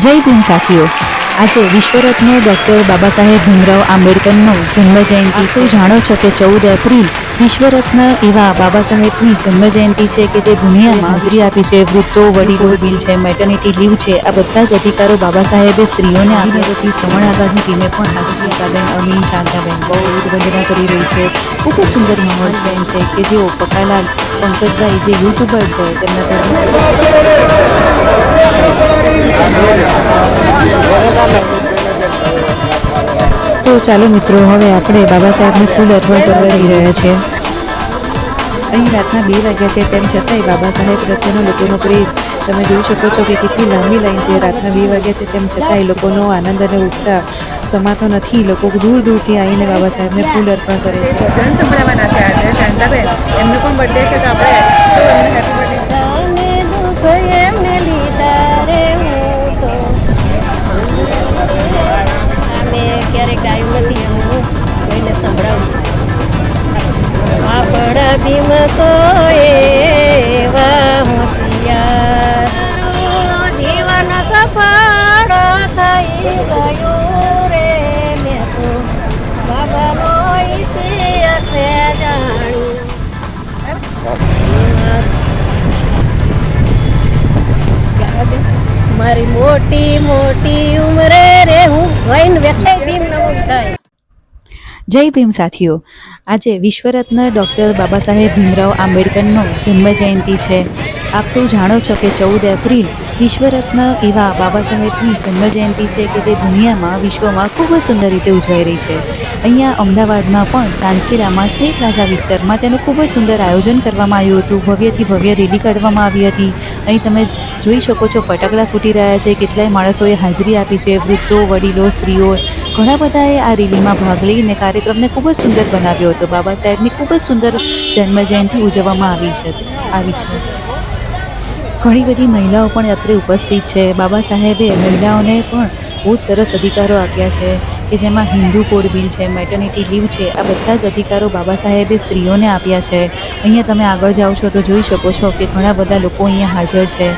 જય ભીમ સાથીઓ, આજે વિશ્વરત્ન ડૉક્ટર બાબા સાહેબ ભીમરાવ આંબેડકરનો જન્મજયંતિ. શું જાણો છો કે 14 એપ્રિલ વિશ્વરત્ન એવા બાબા સાહેબની જન્મજયંતિ છે કે જે દુનિયામાં હાજરી આપી છે. વૃદ્ધો, વડીલો, બિલ છે, મેટર્નિટી લીવ છે, આ બધા જ અધિકારો બાબા સાહેબે સ્ત્રીઓને આપી હતી. સમણ આગાજની ટીમે પણ હાજરી આપીને અમીન શાંતાબેન બહુ વંદના કરી રહી છે. ખૂબ જ સુંદર માહોલ છે કે જેઓ પકાલાલ પંકજભાઈ જે યુટ્યુબર છે તેમના તો ચાલો મિત્રો, હવે આપણે બાબા સાહેબને ફૂલ અર્પણ કરવા જઈ રહ્યા છીએ. અહીં રાતના 2 વાગ્યા છે, તેમ છતાંય બાબા સાહેબ પ્રત્યેનો લોકોનો પ્રેમ તમે જોઈ શકો છો કે કેટલી લાંબી લાઈન છે. રાતના 2 વાગ્યા છે, તેમ છતાંય લોકોનો આનંદ અને ઉત્સાહ સમાતો નથી. લોકો દૂર દૂરથી આવીને બાબા સાહેબને ફૂલ અર્પણ કરે છે. ભજન સંભળાવવાના છે આજે શાંતાબેન, એમનો પણ બર્થડે છે, તો આપણે હેપી બર્થડે. એમને લીધા રે હું તો અમે ક્યારેક ગાયું નથી, એમનું કોઈને સંભળાવું છું. આપણા ભીમ તો એવા હોશિયાર, જીવન સફળ થઈ ગયું રે. મેં તો બાબાનો ઇતિહાસ જાણ્યું. મારી મોટી મોટી ઉંમરે રે હું વૈન વ્યક્તિ ભીમ નમો થાય. જય ભીમ સાથીઓ, આજે વિશ્વરત્ન ડૉક્ટર બાબા સાહેબ ભીમરાવ આંબેડકરનો જન્મજયંતિ છે. આપ સૌ જાણો છો કે 14 એપ્રિલ વિશ્વરત્ન એવા બાબા સાહેબની જન્મજયંતિ છે કે જે દુનિયામાં વિશ્વમાં ખૂબ જ સુંદર રીતે ઉજવાઈ રહી છે. અહીંયા અમદાવાદમાં પણ ચાંદખેડામાં સ્નેહ પ્લાઝા વિસ્તારમાં તેનું ખૂબ જ સુંદર આયોજન કરવામાં આવ્યું હતું. ભવ્યથી ભવ્ય રેલી કાઢવામાં આવી હતી. અહીં તમે જોઈ શકો છો ફટાકડા ફૂટી રહ્યા છે. કેટલાય માણસોએ હાજરી આપી છે. વૃદ્ધો, વડીલો, સ્ત્રીઓ ઘણા બધાએ આ રેલીમાં ભાગ લઈને કાર્યક્રમને ખૂબ જ સુંદર બનાવ્યો હતો. બાબા સાહેબની ખૂબ જ સુંદર જન્મજયંતિ ઉજવવામાં આવી છે. ઘણી બધી મહિલાઓ પણ અત્રે ઉપસ્થિત છે. બાબા સાહેબે મહિલાઓને પણ બહુ જ સરસ અધિકારો આપ્યા છે કે જેમાં હિન્દુ કોડ બિલ છે, મેટર્નિટી લીવ છે, આ બધા જ અધિકારો બાબા સાહેબે સ્ત્રીઓને આપ્યા છે. અહીંયા તમે આગળ જાઓ છો તો જોઈ શકો છો કે ઘણા બધા લોકો અહીંયા હાજર છે.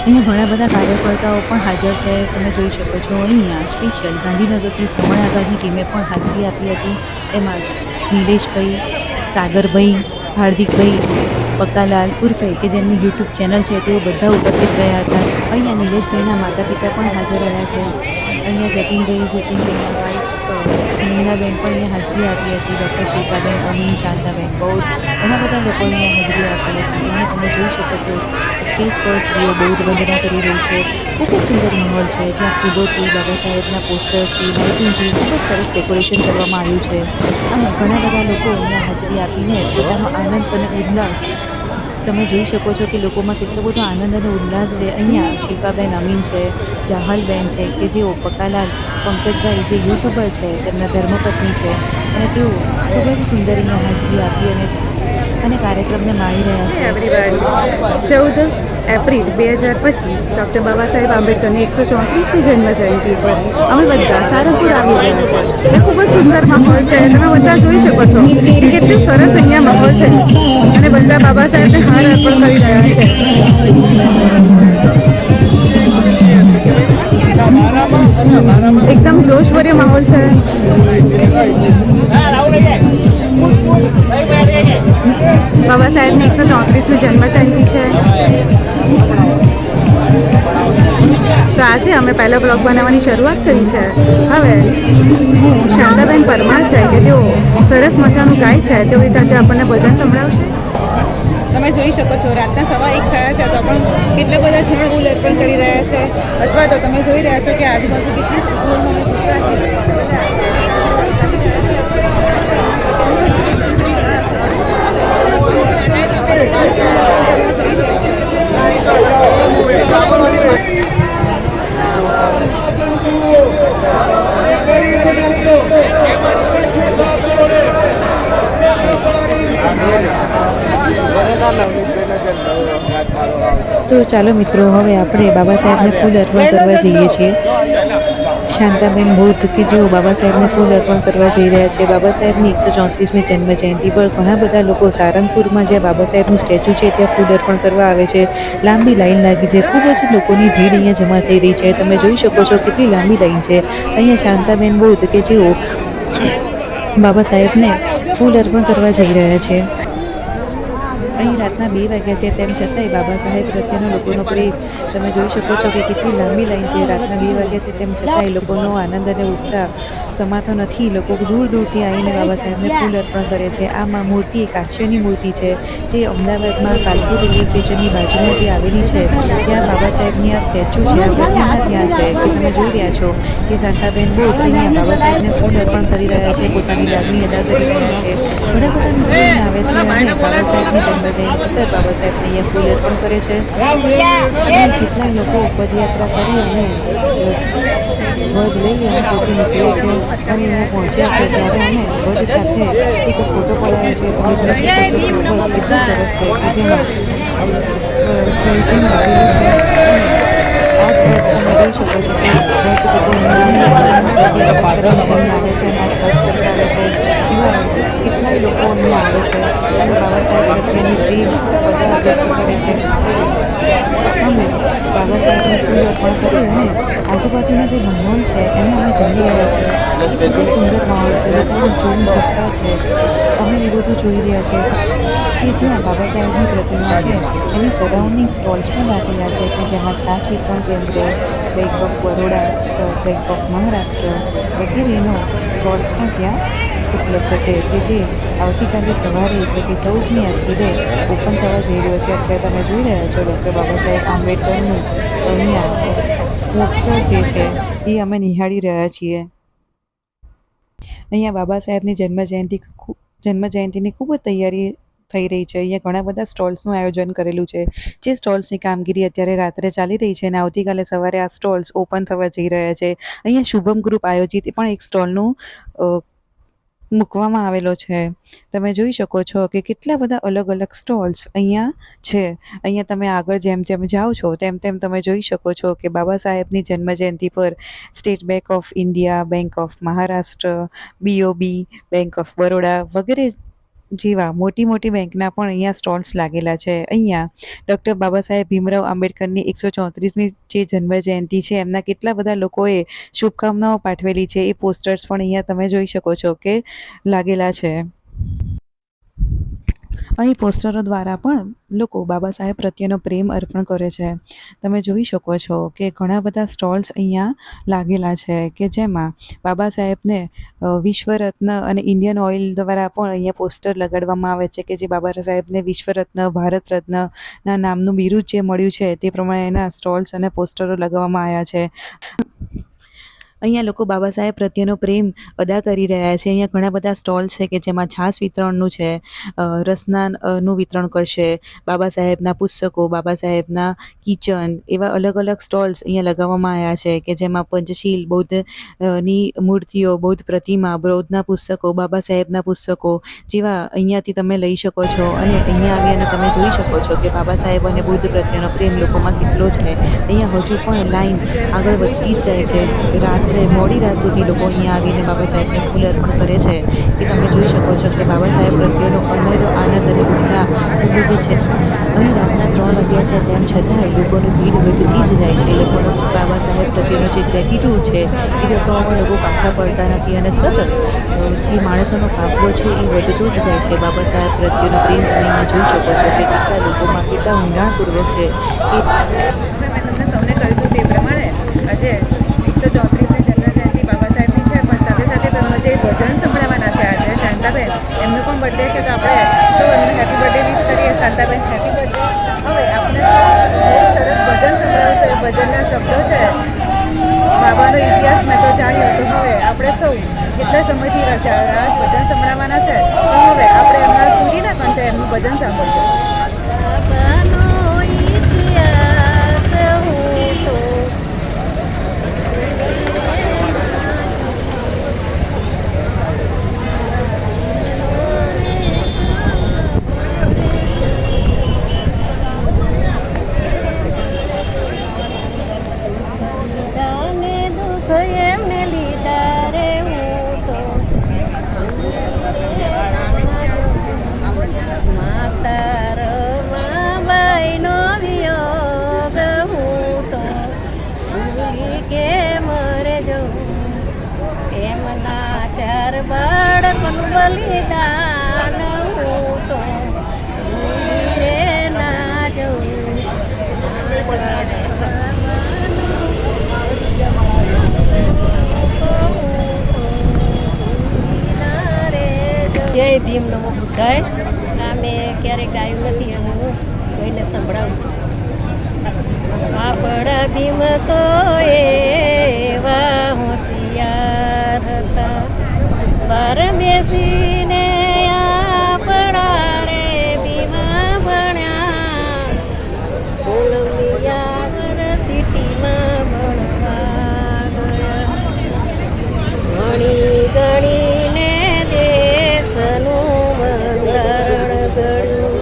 અહીંયા ઘણા બધા કાર્યકર્તાઓ પણ હાજર છે, તમે જોઈ શકો છો. અહીંયા સ્પેશિયલ ગાંધીનગરથી સમણ આગાજની ટીમે પણ હાજરી આપી હતી. એમાં જ નિલેશભાઈ, સાગરભાઈ, હાર્દિકભાઈ પકાલાલ ઉર્ફે કે જેમની યુટ્યુબ ચેનલ છે તેઓ બધા ઉપસ્થિત રહ્યા હતા. અહીંયા નિલેશભાઈના માતા પિતા પણ હાજર રહ્યા છે. અહીંયા જતીનભાઈના વાઇફ નીનાબેન પણ અહીંયા હાજરી આપી હતી. ડૉક્ટર શિલ્પાબેન, અમીન શાંતાબેન, બહુ ઘણા બધા લોકો અહીંયા હાજરી આપી હતી. અહીંયા તમે જોઈ શકો છો સ્ટેજ પર સ્ત્રીઓ બૌદ્ધ વંદના કરી રહી છે. ખૂબ જ સુંદર માહોલ છે, જ્યાં ફૂલોથી, બાબા સાહેબના પોસ્ટર્સથી, લાઇટિંગથી ખૂબ જ સરસ ડેકોરેશન કરવામાં આવ્યું છે. અને ઘણા બધા લોકો અહીંયા હાજરી આપીને પોતાનો આનંદ અને ઉલ્લાસ તમે જોઈ શકો છો કે લોકોમાં કેટલો બધો આનંદ અને ઉલ્લાસ છે. અહીંયા શિલ્પાબેન અમીન છે, જાહલબેન છે કે જેઓ પકાલાલ પંકજભાઈ જે યુટ્યુબર છે તેમના ધર્મપત્ની છે અને તેઓ ખૂબ જ સુંદર અહીંયા હાજરી આપી અને કાર્યક્રમને માણી રહ્યા છે. Everyone, 14 April 2025 doctor Baba Saheb આંબેડકરની 134મી જન્મજયંતિ પર અમે બધા સારંગપુર આવી રહ્યા છે. એ ખૂબ જ સુંદર માહોલ છે, તમે બધા જોઈ શકો છો કે કેટલું સરસ અહીંયા માહોલ છે અને બધા બાબા સાહેબને હાર અર્પણ કરી રહ્યા છે. એકદમ જોશભર્યો માહોલ છે. બાબા સાહેબની 134મી જન્મજયંતિ છે. તો આજે અમે પહેલો બ્લોગ બનાવવાની શરૂઆત કરી છે. હવે હું શાંતાબેન પરમાર છે કે જેઓ સરસ મજાનું ગાય છે, તેઓ એક આજે આપણને ભજન સંભળાવશે. તમે જોઈ શકો છો રાતના 1:15 થયા છે તો પણ કેટલા બધા જણ ફૂલ અર્પણ કરી રહ્યા છે, અથવા તો તમે જોઈ રહ્યા છો કે આજુબાજુ કેટલી ફૂલમાં જુસ્સાથી તો ચાલો મિત્રો, હવે આપણે બાબા સાહેબને ફૂલ અર્પણ કરવા જઈએ છીએ. શાંતાબેન બુદ્ધ કે જેઓ બાબા સાહેબને ફૂલ અર્પણ કરવા જઈ રહ્યા છે. બાબા સાહેબની 134મી જન્મ જયંતિ પર ઘણા બધા લોકો સારંગપુરમાં જ્યાં બાબા સાહેબનું સ્ટેચ્યુ છે ત્યાં ફૂલ અર્પણ કરવા આવે છે. લાંબી લાઈન લાગી છે. ખૂબ જ લોકોની ભીડ અહીંયા જમા થઈ રહી છે. તમે જોઈ શકો છો કેટલી લાંબી લાઈન છે. અહીંયા શાંતાબેન બુદ્ધ કે જેઓ બાબા સાહેબને ફૂલ અર્પણ કરવા જઈ રહ્યા છે. અહીં રાતના 2 વાગ્યા છે તેમ છતાંય બાબા સાહેબ પ્રત્યેનો લોકોનો પ્રેમ તમે જોઈ શકો છો કે કેટલી લાંબી લાઈન છે. રાતના 2 વાગ્યા છે તેમ છતાંય લોકોનો આનંદ અને ઉત્સાહ સમાતો નથી. લોકો દૂર દૂરથી આવીને બાબા સાહેબને ફૂલ અર્પણ કરે છે. આ મૂર્તિ એક કાશ્યની મૂર્તિ છે જે અમદાવાદમાં કાલપુર રેલવે સ્ટેશનની બાજુમાં જે આવેલી છે ત્યાં બાબા સાહેબની આ સ્ટેચ્યુ છે આ પ્રતિમા ત્યાં છે કે તમે જોઈ રહ્યા છો કે શાંતાબેન બુદ્ધ અહીંયા બાબા સાહેબને ફૂલ અર્પણ કરી રહ્યા છે. પોતાની લાગણી અદા કરી રહ્યા છે. ઘણા બધા મિત્રો અહીંયા આવે છે અને બાબા સાહેબની જન્મ જયંતિ પર બાબા સાહેબને અહીંયા ફૂલ અર્પણ કરે છે. અને કેટલાય લોકો પદયાત્રા કરી અને ધ્વજ લઈ અને પોતે નીકળે છે અને અહીંયા પહોંચ્યા છે ત્યારે અમે ધ્વજ સાથે એક ફોટો પડાવ્યો છે. તમે જોઈ શકો છો કે ધ્વજ કેટલો સરસ છે કે જેમાં જય ભીમ લખેલું છે. આ ધ્વજ તમે જોઈ શકો છો કે ધ્વજ લોકો અહીંયા આવે છે અને આ ધ્વજ ફરકાવે છે. એવા કેટલાય લોકો અહીંયા આવે છે અને બાબા સાહેબ પ્રત્યેની પ્રેમ બધા વ્યક્ત કરે છે. અમે બાબા સાહેબને ફૂલ અર્પણ કરી અને આજુબાજુનો જે માહોલ છે એને અમે જમી રહ્યા છીએ. કેટલો સુંદર માહોલ છે. લોકોનો જોમ જુસ્સા છે. અમે એ બધું જોઈ રહ્યા છીએ કે જ્યાં બાબા સાહેબની પ્રતિમા છે એની સરાઉન્ડિંગ સ્ટોલ્સ પણ રાખેલા છે કે જેમાં છાશ વિતરણ કેન્દ્ર, bank of Baroda, bank of Maharashtra વગેરેનો સ્ટોલ્સ પણ ત્યાં ઉપલબ્ધ છે કે જે આવતીકાલે સવારે એટલે કે 14મી એપ્રિલે ઓપન થવા જઈ રહ્યો છે. અત્યારે તમે જોઈ રહ્યા છો ડૉક્ટર બાબા સાહેબ આંબેડકરનું અહીંયા પોસ્ટર જે છે એ અમે નિહાળી રહ્યા છીએ. અહીંયા બાબા સાહેબની જન્મજયંતિની ખૂબ જ તૈયારી થઈ રહી છે. અહીંયા ઘણા બધા સ્ટોલ્સનું આયોજન કરેલું છે. જે સ્ટોલ્સની કામગીરી અત્યારે રાત્રે ચાલી રહી છે અને આવતીકાલે સવારે આ સ્ટોલ્સ ઓપન થવા જઈ રહ્યા છે. અહીંયા શુભમ ગ્રુપ આયોજિત પણ એક સ્ટોલનું મૂકવામાં આવેલો છે. તમે જોઈ શકો છો કે કેટલા બધા અલગ અલગ સ્ટોલ્સ અહીંયા છે. અહીંયા તમે આગળ જેમ જેમ જાઓ છો તેમ તેમ તમે જોઈ શકો છો કે બાબા સાહેબની જન્મજયંતિ પર state bank of India, bank of Maharashtra, BOB, bank of Baroda વગેરે જેવા મોટી મોટી બેંકના પણ અહીંયા સ્ટોલ્સ લાગેલા છે. અહીંયા ડૉક્ટર બાબા સાહેબ ભીમરાવ આંબેડકરની 134મી જે જન્મજયંતિ છે એમના કેટલા બધા લોકોએ શુભકામનાઓ પાઠવેલી છે. એ પોસ્ટર્સ પણ અહીંયા તમે જોઈ શકો છો કે લાગેલા છે. અહીં પોસ્ટરો દ્વારા પણ લોકો બાબા સાહેબ પ્રત્યેનો પ્રેમ અર્પણ કરે છે. તમે જોઈ શકો છો કે ઘણા બધા સ્ટોલ્સ અહીંયા લાગેલા છે કે જેમાં બાબા સાહેબને વિશ્વરત્ન અને ઇન્ડિયન ઓઇલ દ્વારા પણ અહીંયા પોસ્ટર લગાડવામાં આવે છે કે જે બાબા સાહેબને વિશ્વરત્ન, ભારત રત્નના નામનું બિરુદ જે મળ્યું છે તે પ્રમાણેના સ્ટોલ્સ અને પોસ્ટરો લગાવવામાં આવ્યા છે. અહીંયા લોકો બાબા સાહેબ પ્રત્યેનો પ્રેમ અદા કરી રહ્યા છે. અહીંયા ઘણા બધા સ્ટોલ છે કે જેમાં છાશ વિતરણનું છે, રસનાનું વિતરણ કરશે, બાબા સાહેબના પુસ્તકો, બાબા સાહેબના કિચન, એવા અલગ અલગ સ્ટોલ્સ અહીંયા લગાવવામાં આવ્યા છે કે જેમાં પંચશીલ, બૌદ્ધની મૂર્તિઓ, બૌદ્ધ પ્રતિમા, બૌદ્ધના પુસ્તકો, બાબા સાહેબના પુસ્તકો જેવા અહીંયાથી તમે લઈ શકો છો. અને અહીંયા આવીને તમે જોઈ શકો છો કે બાબા સાહેબ અને બુદ્ધ પ્રત્યેનો પ્રેમ લોકોમાં કેટલો છે. અહીંયા હજુ પણ લાઈન આગળ વધતી જ જાય છે. રાત્રે મોડી રાત સુધી લોકો અહીંયા આવીને બાબા સાહેબને ફૂલ અર્પણ કરે છે કે તમે જોઈ શકો છો કે બાબા સાહેબ પ્રત્યેનો અનેરો આનંદ અને ઉત્સાહ ખૂબ જ છે. અહીં રાતના 3 વાગ્યા છે તેમ છતાંય લોકોની ભીડ વધતી જ જાય છે. લોકોનો બાબા સાહેબ પ્રત્યેનો જે ગ્રેટિટ્યૂડ છે એ લોકોમાં લોકો પાછા પડતા નથી અને સતત જે માણસોનો કાફલો છે એ વધતો જ જાય છે. બાબા સાહેબ પ્રત્યેનો પ્રેમ તમે અહીંયા જોઈ શકો છો કે કેટલા લોકોમાં કેટલા ઊંડાણપૂર્વક છે. મેં તમને સૌને કહ્યું હતું તે પ્રમાણે આજે 134મી જન્મજયંતિ બાબા સાહેબની છે, પણ સાથે સાથે તમે જે ભજન સંભળાવવાના છે આજે શાંતાબેન એમનો પણ બર્થડે છે, તો આપણે સૌ એમને હેપી બર્થડે વિશ કરીએ. Shantaben happy birthday. હવે આપણે બહુ સરસ ભજન સંભળાવશે. ભજનના શબ્દો છે બાબાનો ઇતિહાસ મેં તો જાણ્યો, તો હવે આપણે સૌ કેટલા સમયથી રાજ ભજન સંભળાવવાના છે, તો હવે આપણે એમના સુધીના કંઠે એમનું ભજન સાંભળીએ. એમને બાળકનું બલિદાન હું તો ભૂલી રે ના જઉં. જય ભીમ નમો બુદ્ધાય. આ મેં ક્યારેય ગાયું નથી અને હું કોઈને સંભળાવું છું. આપણા ભીમ તો એવા હોશિયાર હતા, બાર બેસીને આપણા રે ભીમા ભણ્યા. પૂનમની યુનિવર્સિટીમાં ભણવા ગયા. ઘણી ગણીને દેશનું બંધારણ ઘડ્યું.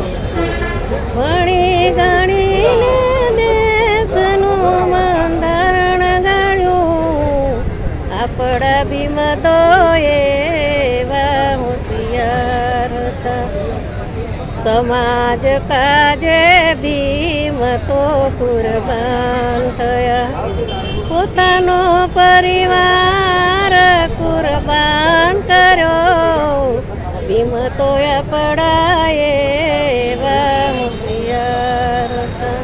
ઘણી ગણીને દેશનું બંધારણ ઘડ્યું. આપણા ભીમ તો એવા હોશિયાર હતા, સમાજ કાજે ભીમ તો કુરબાન થયા. પોતાનો પરિવાર કુરબાન કર્યો. ભીમ તો આપણા એવા હોશિયાર હતા,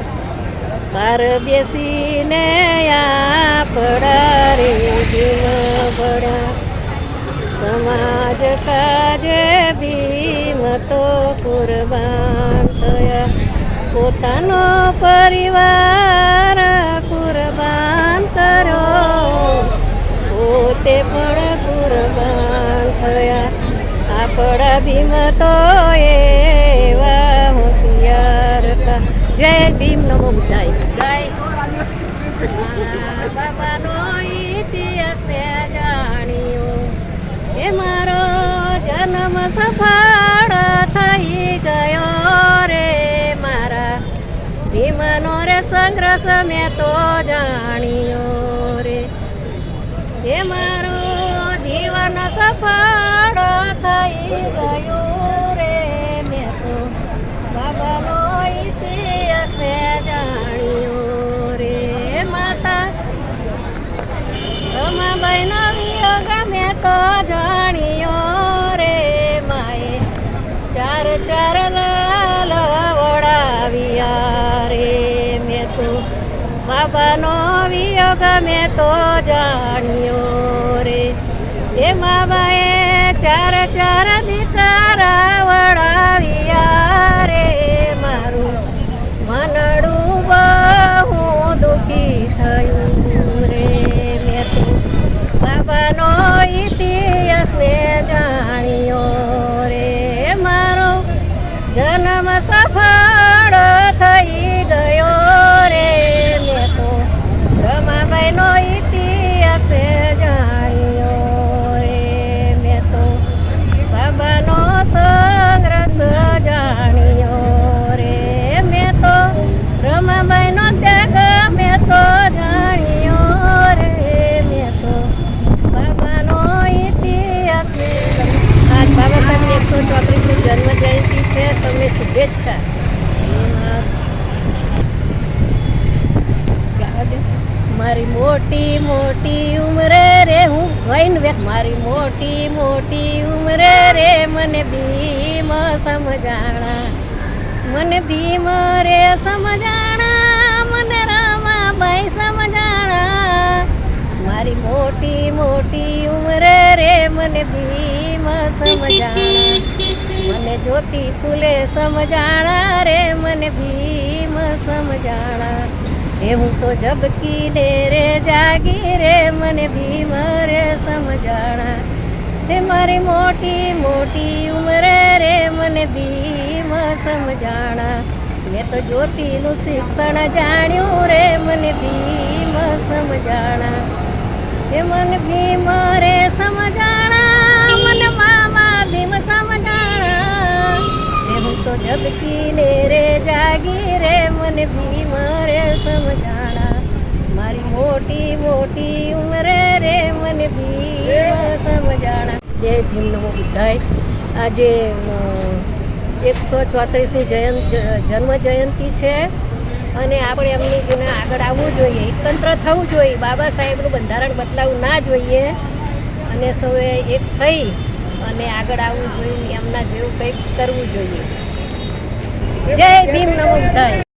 બાર બેસીને આપણા રે ભીમ ભણ્યા. સમાજ કાજે ભીમ તો કુરબાન થયા. પોતાનો પરિવાર કુરબાન કર્યો. પોતે પણ કુરબાન થયા. આપણા ભીમ તો એવા હોશિયાર હતા. જય ભીમ નમો બુદ્ધાય. મારા બાબાનો ઇતિહાસ મેં જાણ્યો, એ મારો જન્મ સફળ થઈ ગયો રે. મારા ભીમનો રે સંઘર્ષ મેં તો જાણ્યો રે. એ મારો જીવન સફળ થઈ ગયું રે. મેં તો બાબાનો ઇતિહાસ મેં જાણ્યો રે. માતા રમાબાઈનો વિયોગ મેં તો જાણ્યો રે. માએ ચાર ચાર લાલ વડાવ્યા રે. મેં તો બાબાનો વિયોગ મેં તો જાણ્યો રે. એ બાબાએ ચાર ચાર દીકરા વડાવ્યા રે. મારું મનડું બહુ દુઃખી થયું રે. મેં તો બાબાનો ઇતિહાસ મેં જાણ્યો રે. મારો જન્મ સફળ થઈ ગયો રે. મેં તો રમાબાઈનો ઇતિહાસ જાણ્યો રે. મેં તો બાબાનો સંઘર્ષ જાણ્યો રે. મેં તો રમાબાઈનો ત્યાગ મેં તો જાણ્યો રે. મેં તો બાબાનો ઇતિહાસ. આજ બાબા સાહેબની 134મી જન્મ જયંતિ છે. તમને શુભેચ્છા. મારી મોટી મોટી ઉંમરે રે હું વૈન વ્યક્ત. મારી મોટી મોટી ઉંમરે રે મને ભીમ સમજાણા. મને ભીમ રે સમજાણા. મને રમાબાઈ સમજાણા. મારી મોટી મોટી ઉંમરે રે મને ભીમ સમજાણા. મને જ્યોતિ ફૂલે સમજાણા રે. મને ભીમ સમજાણા. એ હું તો જબકીને રે જાગી રે. મને ભીમ રે સમજાણા. તે મારી મોટી મોટી ઉંમરે રે મને ભીમ સમજાણા. મેં તો જ્યોતિનું શિક્ષણ જાણ્યું રે. મને ભીમ સમજાણા. એ મને ભીમ રે સમજાણા. મને મામા ભીમ સમજાણા. એ હું તો જબકીને રે જાગી રે. મને ભીમ રે સમજાણા. મારી મોટી મોટી ઉંમરે રે મને ભીમ સમજાણા. જય ભીમ નમો બુદ્ધાય. આજે 134મી જન્મ જયંતિ છે અને આપણે એમની જેને આગળ આવવું જોઈએ, એકતંત્ર થવું જોઈએ, બાબા સાહેબનું બંધારણ બદલાવવું ના જોઈએ અને સૌએ એક થઈ અને આગળ આવવું જોઈએ, એમના જેવું કંઈક કરવું જોઈએ. જય ભીમ, નમો બુદ્ધાય.